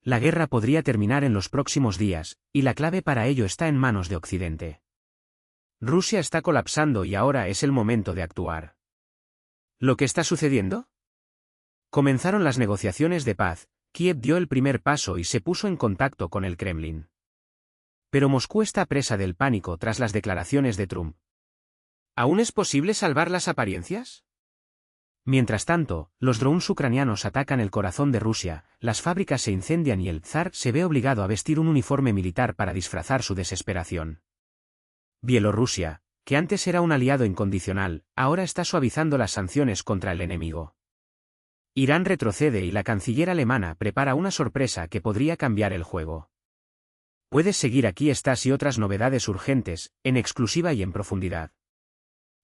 la guerra podría terminar en los próximos días, y la clave para ello está en manos de Occidente. Rusia está colapsando y ahora es el momento de actuar. ¿Lo que está sucediendo? Comenzaron las negociaciones de paz, Kiev dio el primer paso y se puso en contacto con el Kremlin. Pero Moscú está presa del pánico tras las declaraciones de Trump. ¿Aún es posible salvar las apariencias? Mientras tanto, los drones ucranianos atacan el corazón de Rusia, las fábricas se incendian y el zar se ve obligado a vestir un uniforme militar para disfrazar su desesperación. Bielorrusia, que antes era un aliado incondicional, ahora está suavizando las sanciones contra el enemigo. Irán retrocede y la canciller alemana prepara una sorpresa que podría cambiar el juego. Puedes seguir aquí estas y otras novedades urgentes, en exclusiva y en profundidad.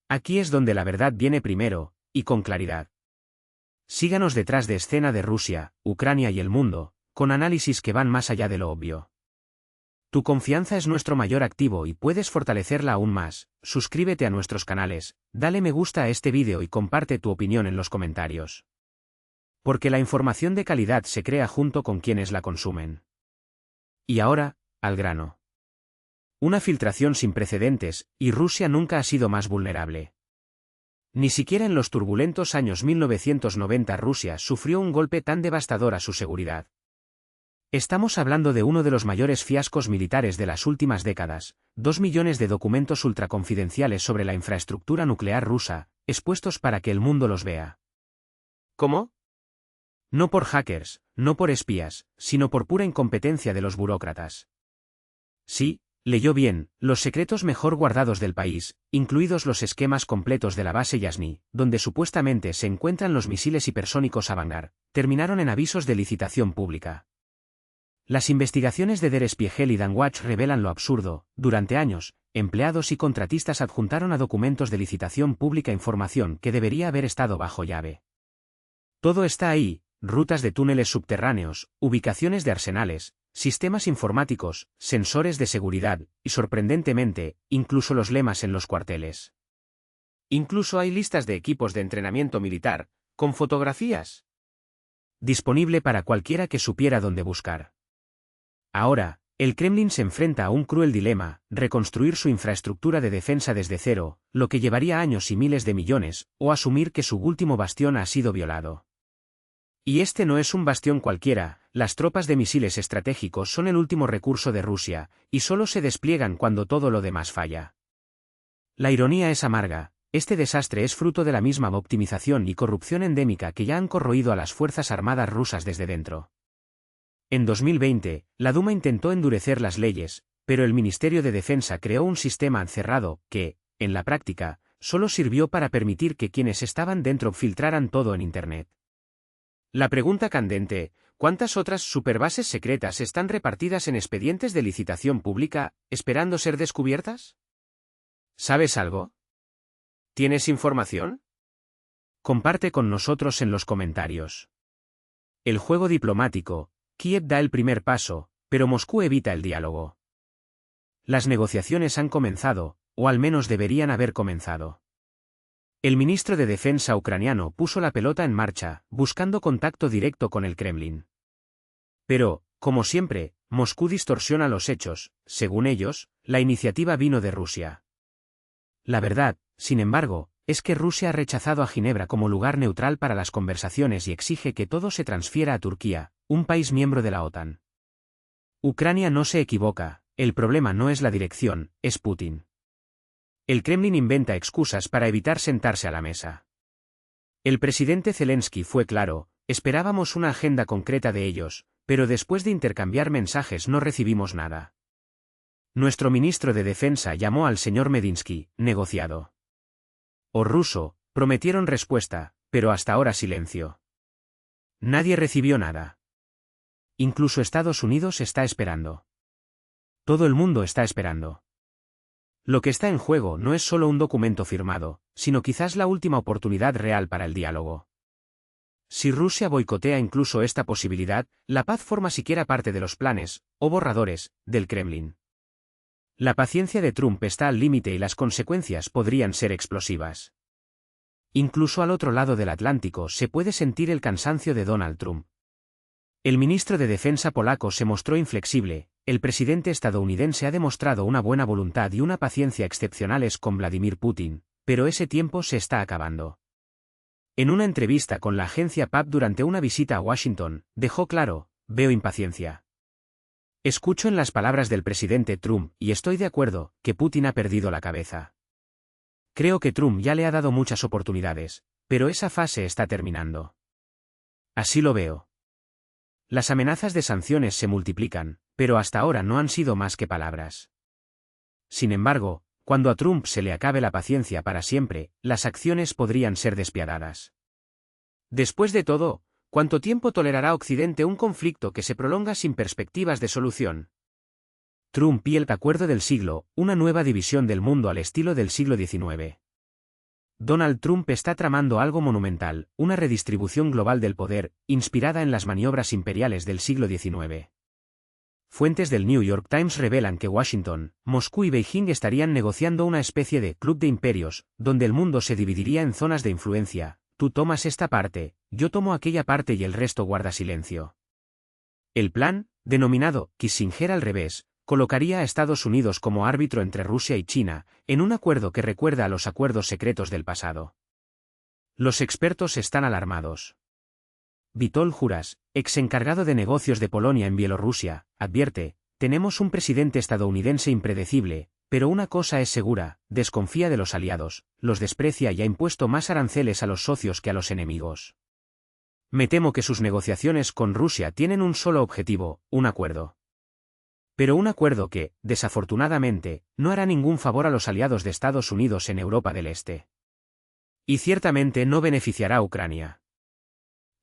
Aquí es donde la verdad viene primero, y con claridad. Síganos detrás de escena de Rusia, Ucrania y el mundo, con análisis que van más allá de lo obvio. Tu confianza es nuestro mayor activo y puedes fortalecerla aún más. Suscríbete a nuestros canales, dale me gusta a este vídeo y comparte tu opinión en los comentarios. Porque la información de calidad se crea junto con quienes la consumen. Y ahora, al grano. Una filtración sin precedentes, y Rusia nunca ha sido más vulnerable. Ni siquiera en los turbulentos años 1990 Rusia sufrió un golpe tan devastador a su seguridad. Estamos hablando de uno de los mayores fiascos militares de las últimas décadas, 2 millones de documentos ultraconfidenciales sobre la infraestructura nuclear rusa, expuestos para que el mundo los vea. ¿Cómo? No por hackers, no por espías, sino por pura incompetencia de los burócratas. Sí, leyó bien, los secretos mejor guardados del país, incluidos los esquemas completos de la base Yasny, donde supuestamente se encuentran los misiles hipersónicos Avangard, terminaron en avisos de licitación pública. Las investigaciones de Der Spiegel y Danwatch revelan lo absurdo. Durante años, empleados y contratistas adjuntaron a documentos de licitación pública información que debería haber estado bajo llave. Todo está ahí, rutas de túneles subterráneos, ubicaciones de arsenales, sistemas informáticos, sensores de seguridad, y sorprendentemente, incluso los lemas en los cuarteles. Incluso hay listas de equipos de entrenamiento militar, con fotografías. Disponible para cualquiera que supiera dónde buscar. Ahora, el Kremlin se enfrenta a un cruel dilema: reconstruir su infraestructura de defensa desde cero, lo que llevaría años y miles de millones, o asumir que su último bastión ha sido violado. Y este no es un bastión cualquiera, las tropas de misiles estratégicos son el último recurso de Rusia, y solo se despliegan cuando todo lo demás falla. La ironía es amarga, este desastre es fruto de la misma optimización y corrupción endémica que ya han corroído a las fuerzas armadas rusas desde dentro. En 2020, la Duma intentó endurecer las leyes, pero el Ministerio de Defensa creó un sistema cerrado que, en la práctica, solo sirvió para permitir que quienes estaban dentro filtraran todo en Internet. La pregunta candente: ¿cuántas otras superbases secretas están repartidas en expedientes de licitación pública, esperando ser descubiertas? ¿Sabes algo? ¿Tienes información? Comparte con nosotros en los comentarios. El juego diplomático: Kiev da el primer paso, pero Moscú evita el diálogo. Las negociaciones han comenzado, o al menos deberían haber comenzado. El ministro de Defensa ucraniano puso la pelota en marcha, buscando contacto directo con el Kremlin. Pero, como siempre, Moscú distorsiona los hechos. Según ellos, la iniciativa vino de Rusia. La verdad, sin embargo, es que Rusia ha rechazado a Ginebra como lugar neutral para las conversaciones y exige que todo se transfiera a Turquía, un país miembro de la OTAN. Ucrania no se equivoca, el problema no es la dirección, es Putin. El Kremlin inventa excusas para evitar sentarse a la mesa. El presidente Zelensky fue claro: esperábamos una agenda concreta de ellos, pero después de intercambiar mensajes no recibimos nada. Nuestro ministro de Defensa llamó al señor Medinsky, negociado. O ruso, prometieron respuesta, pero hasta ahora silencio. Nadie recibió nada. Incluso Estados Unidos está esperando. Todo el mundo está esperando. Lo que está en juego no es solo un documento firmado, sino quizás la última oportunidad real para el diálogo. Si Rusia boicotea incluso esta posibilidad, la paz forma siquiera parte de los planes, o borradores, del Kremlin. La paciencia de Trump está al límite y las consecuencias podrían ser explosivas. Incluso al otro lado del Atlántico se puede sentir el cansancio de Donald Trump. El ministro de Defensa polaco se mostró inflexible. El presidente estadounidense ha demostrado una buena voluntad y una paciencia excepcionales con Vladimir Putin, pero ese tiempo se está acabando. En una entrevista con la agencia PAP durante una visita a Washington, dejó claro: veo impaciencia. Escucho en las palabras del presidente Trump, y estoy de acuerdo, que Putin ha perdido la cabeza. Creo que Trump ya le ha dado muchas oportunidades, pero esa fase está terminando. Así lo veo. Las amenazas de sanciones se multiplican, pero hasta ahora no han sido más que palabras. Sin embargo, cuando a Trump se le acabe la paciencia para siempre, las acciones podrían ser despiadadas. Después de todo, ¿cuánto tiempo tolerará Occidente un conflicto que se prolonga sin perspectivas de solución? Trump y el acuerdo del siglo, una nueva división del mundo al estilo del siglo XIX. Donald Trump está tramando algo monumental, una redistribución global del poder, inspirada en las maniobras imperiales del siglo XIX. Fuentes del New York Times revelan que Washington, Moscú y Beijing estarían negociando una especie de club de imperios, donde el mundo se dividiría en zonas de influencia. Tú tomas esta parte, yo tomo aquella parte y el resto guarda silencio. El plan, denominado Kissinger al revés, colocaría a Estados Unidos como árbitro entre Rusia y China, en un acuerdo que recuerda a los acuerdos secretos del pasado. Los expertos están alarmados. Witold Juras, ex encargado de negocios de Polonia en Bielorrusia, advierte: tenemos un presidente estadounidense impredecible, pero una cosa es segura, desconfía de los aliados, los desprecia y ha impuesto más aranceles a los socios que a los enemigos. Me temo que sus negociaciones con Rusia tienen un solo objetivo: un acuerdo. Pero un acuerdo que, desafortunadamente, no hará ningún favor a los aliados de Estados Unidos en Europa del Este. Y ciertamente no beneficiará a Ucrania.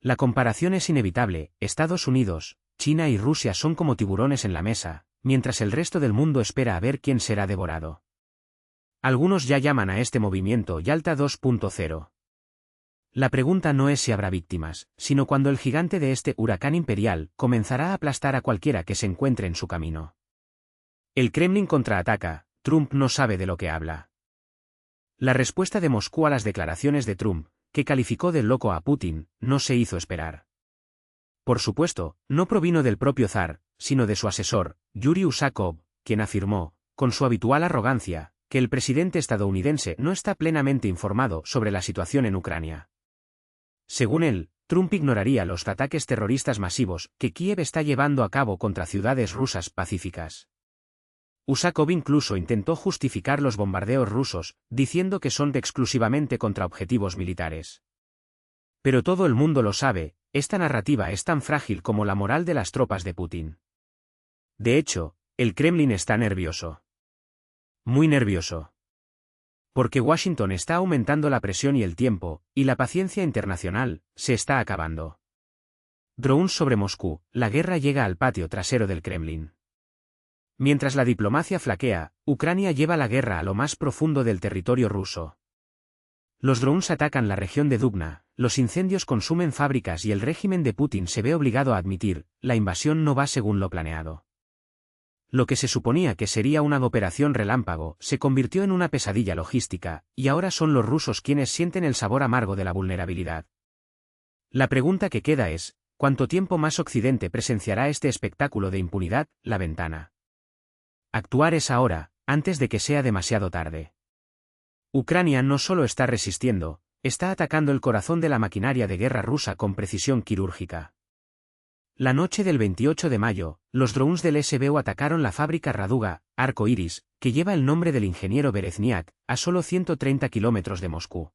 La comparación es inevitable: Estados Unidos, China y Rusia son como tiburones en la mesa, mientras el resto del mundo espera a ver quién será devorado. Algunos ya llaman a este movimiento Yalta 2.0. La pregunta no es si habrá víctimas, sino cuando el gigante de este huracán imperial comenzará a aplastar a cualquiera que se encuentre en su camino. El Kremlin contraataca: Trump no sabe de lo que habla. La respuesta de Moscú a las declaraciones de Trump, que calificó de loco a Putin, no se hizo esperar. Por supuesto, no provino del propio zar, sino de su asesor, Yuri Usakov, quien afirmó, con su habitual arrogancia, que el presidente estadounidense no está plenamente informado sobre la situación en Ucrania. Según él, Trump ignoraría los ataques terroristas masivos que Kiev está llevando a cabo contra ciudades rusas pacíficas. Usakov incluso intentó justificar los bombardeos rusos, diciendo que son exclusivamente contra objetivos militares. Pero todo el mundo lo sabe: esta narrativa es tan frágil como la moral de las tropas de Putin. De hecho, el Kremlin está nervioso. Muy nervioso. Porque Washington está aumentando la presión y el tiempo, y la paciencia internacional se está acabando. Drones sobre Moscú: la guerra llega al patio trasero del Kremlin. Mientras la diplomacia flaquea, Ucrania lleva la guerra a lo más profundo del territorio ruso. Los drones atacan la región de Dubna, los incendios consumen fábricas y el régimen de Putin se ve obligado a admitir: la invasión no va según lo planeado. Lo que se suponía que sería una operación relámpago se convirtió en una pesadilla logística, y ahora son los rusos quienes sienten el sabor amargo de la vulnerabilidad. La pregunta que queda es: ¿cuánto tiempo más Occidente presenciará este espectáculo de impunidad? La ventana. Actuar es ahora, antes de que sea demasiado tarde. Ucrania no solo está resistiendo, está atacando el corazón de la maquinaria de guerra rusa con precisión quirúrgica. La noche del 28 de mayo, los drones del SBU atacaron la fábrica Raduga, Arco Iris, que lleva el nombre del ingeniero Berezniak, a solo 130 kilómetros de Moscú.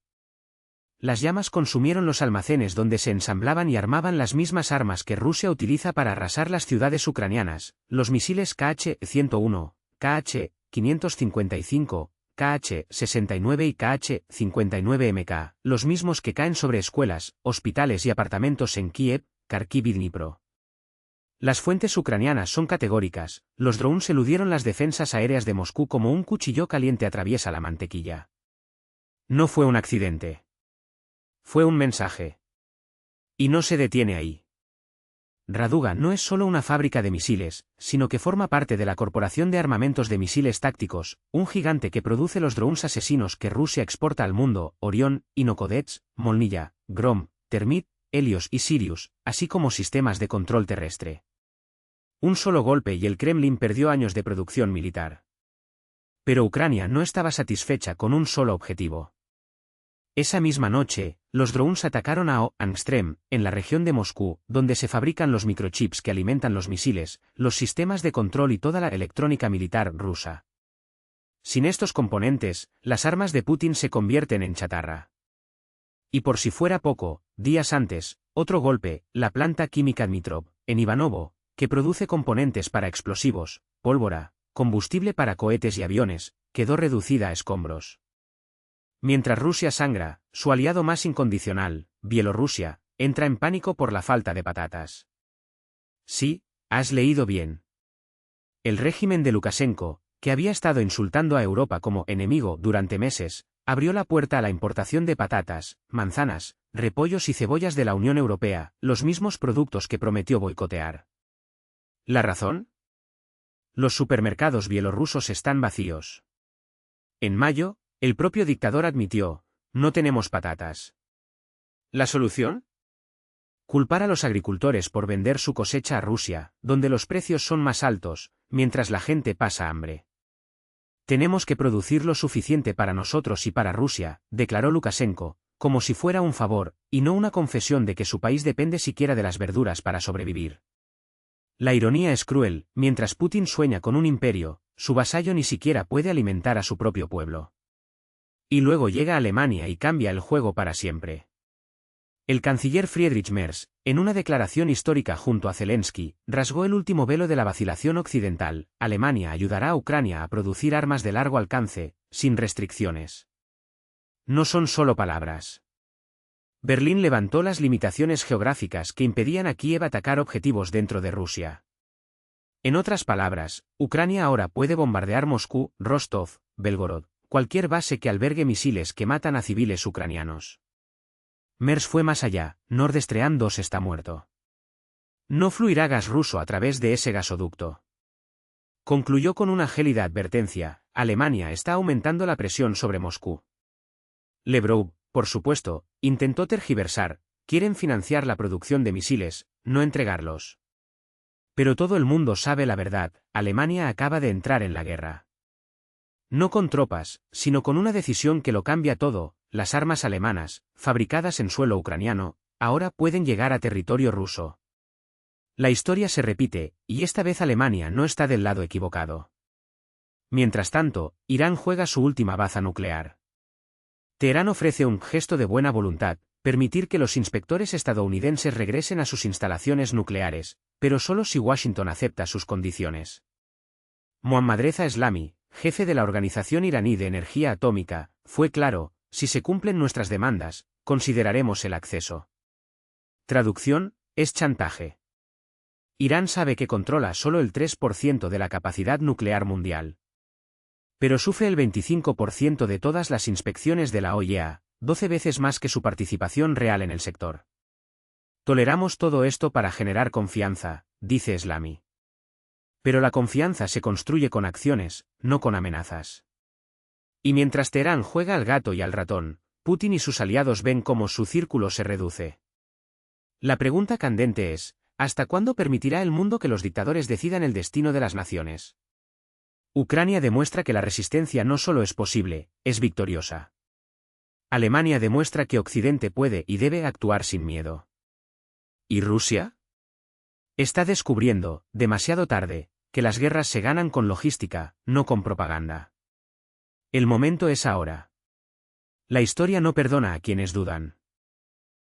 Las llamas consumieron los almacenes donde se ensamblaban y armaban las mismas armas que Rusia utiliza para arrasar las ciudades ucranianas: los misiles KH-101, KH-555, KH-69 y KH-59MK, los mismos que caen sobre escuelas, hospitales y apartamentos en Kiev, Kharkiv y Dnipro. Las fuentes ucranianas son categóricas: los drones eludieron las defensas aéreas de Moscú como un cuchillo caliente atraviesa la mantequilla. No fue un accidente. Fue un mensaje. Y no se detiene ahí. Raduga no es solo una fábrica de misiles, sino que forma parte de la Corporación de Armamentos de Misiles Tácticos, un gigante que produce los drones asesinos que Rusia exporta al mundo: Orión, Inokodets, Molniya, Grom, Termit, Helios y Sirius, así como sistemas de control terrestre. Un solo golpe y el Kremlin perdió años de producción militar. Pero Ucrania no estaba satisfecha con un solo objetivo. Esa misma noche, los drones atacaron a Angstrem, en la región de Moscú, donde se fabrican los microchips que alimentan los misiles, los sistemas de control y toda la electrónica militar rusa. Sin estos componentes, las armas de Putin se convierten en chatarra. Y por si fuera poco, días antes, otro golpe, la planta química Dmitrov, en Ivanovo, que produce componentes para explosivos, pólvora, combustible para cohetes y aviones, quedó reducida a escombros. Mientras Rusia sangra, su aliado más incondicional, Bielorrusia, entra en pánico por la falta de patatas. Sí, has leído bien. El régimen de Lukashenko, que había estado insultando a Europa como enemigo durante meses, abrió la puerta a la importación de patatas, manzanas, repollos y cebollas de la Unión Europea, los mismos productos que prometió boicotear. ¿La razón? Los supermercados bielorrusos están vacíos. En mayo, el propio dictador admitió, no tenemos patatas. ¿La solución? Culpar a los agricultores por vender su cosecha a Rusia, donde los precios son más altos, mientras la gente pasa hambre. Tenemos que producir lo suficiente para nosotros y para Rusia, declaró Lukashenko, como si fuera un favor, y no una confesión de que su país depende siquiera de las verduras para sobrevivir. La ironía es cruel, mientras Putin sueña con un imperio, su vasallo ni siquiera puede alimentar a su propio pueblo. Y luego llega Alemania y cambia el juego para siempre. El canciller Friedrich Merz, en una declaración histórica junto a Zelensky, rasgó el último velo de la vacilación occidental. Alemania ayudará a Ucrania a producir armas de largo alcance, sin restricciones. No son solo palabras. Berlín levantó las limitaciones geográficas que impedían a Kiev atacar objetivos dentro de Rusia. En otras palabras, Ucrania ahora puede bombardear Moscú, Rostov, Belgorod, cualquier base que albergue misiles que matan a civiles ucranianos. Merz fue más allá, Nord Stream 2 está muerto. No fluirá gas ruso a través de ese gasoducto. Concluyó con una gélida advertencia, Alemania está aumentando la presión sobre Moscú. Lebrov, por supuesto, intentó tergiversar, quieren financiar la producción de misiles, no entregarlos. Pero todo el mundo sabe la verdad, Alemania acaba de entrar en la guerra. No con tropas, sino con una decisión que lo cambia todo, las armas alemanas, fabricadas en suelo ucraniano, ahora pueden llegar a territorio ruso. La historia se repite, y esta vez Alemania no está del lado equivocado. Mientras tanto, Irán juega su última baza nuclear. Teherán ofrece un gesto de buena voluntad, permitir que los inspectores estadounidenses regresen a sus instalaciones nucleares, pero solo si Washington acepta sus condiciones. Mohammadreza Eslami, jefe de la Organización Iraní de Energía Atómica, fue claro, si se cumplen nuestras demandas, consideraremos el acceso. Traducción, es chantaje. Irán sabe que controla solo el 3% de la capacidad nuclear mundial. Pero sufre el 25% de todas las inspecciones de la OIEA, 12 veces más que su participación real en el sector. Toleramos todo esto para generar confianza, dice Eslami. Pero la confianza se construye con acciones, no con amenazas. Y mientras Teherán juega al gato y al ratón, Putin y sus aliados ven cómo su círculo se reduce. La pregunta candente es, ¿hasta cuándo permitirá el mundo que los dictadores decidan el destino de las naciones? Ucrania demuestra que la resistencia no solo es posible, es victoriosa. Alemania demuestra que Occidente puede y debe actuar sin miedo. ¿Y Rusia? Está descubriendo, demasiado tarde, que las guerras se ganan con logística, no con propaganda. El momento es ahora. La historia no perdona a quienes dudan.